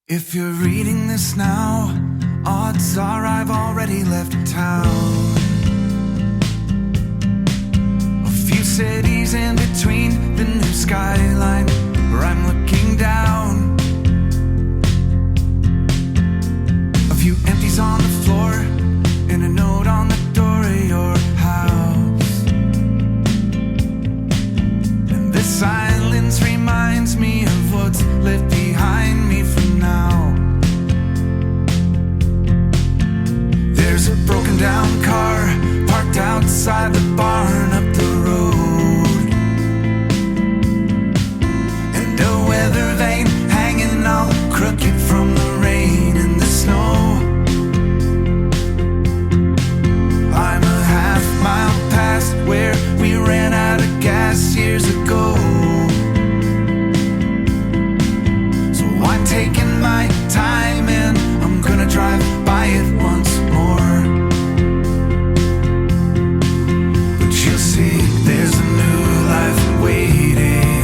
If you're reading this now, odds are I've already left town. A few cities in between, the new skyline where I'm looking down. A few empties on the floor and a note on the door of your house. And this silence reminds me of what's left behind me from now. There's a broken down car parked outside the barn up the road, and a weather vane hanging all crooked from the rain and the snow. I'm a half-mile past where we ran out of gas years ago. So I'm taking my time and I'm gonna drive by it once more. But you'll see there's a new life waiting,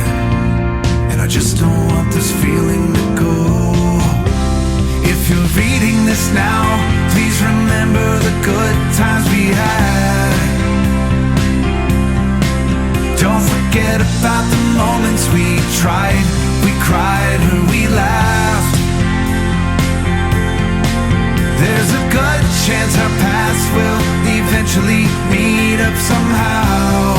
and I just don't want this feeling to go. If you're reading this now, please remember the good times we had. Don't forget about the moments we tried, we cried, or we laughed. There's a good chance our paths will eventually meet up somehow.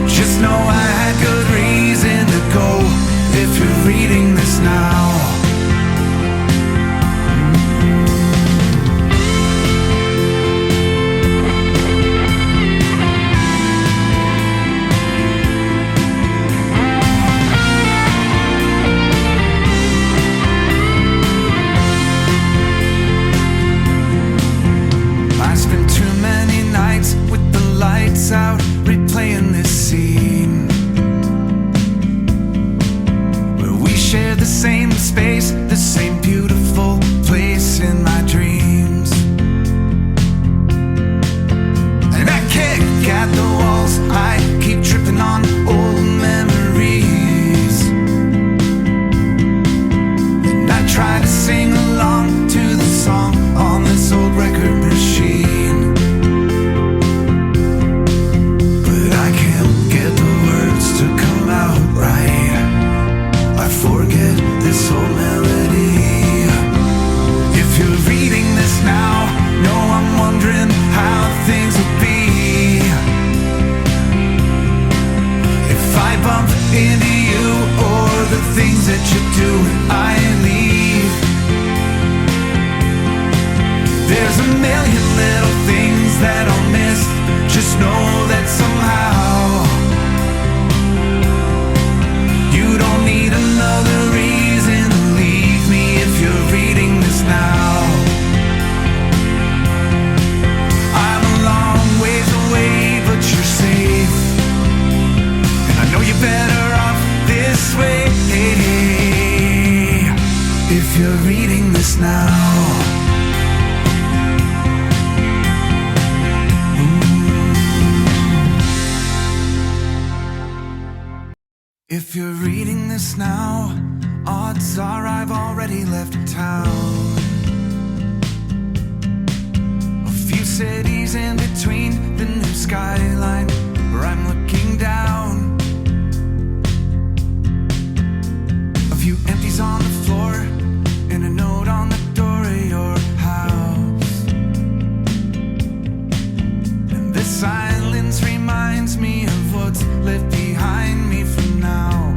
Just know I had good reason to go if you're reading this now. Out replaying this scene where we share the same space, the same beautiful place in my dreams. And I kick at the walls, I keep tripping on old memories, and I try to sing along to the song on this old record machine. This old melody. If you're reading this now, know I'm wondering how things will be if I bump into you or the things that you do when I leave. There's a million little things that I'll miss. Just know that somehow you don't need another reason to leave me if you're reading this now. I'm a long ways away, but you're safe, and I know you're better off this way if you're reading this now. If you're reading this now, odds are I've already left town. A few cities in between, the new skyline where I'm looking down. A few empties on the floor and a note on the door of your house. And this silence reminds me of what's left behind me from now.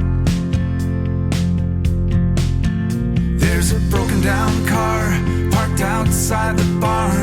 There's a broken down car parked outside the barn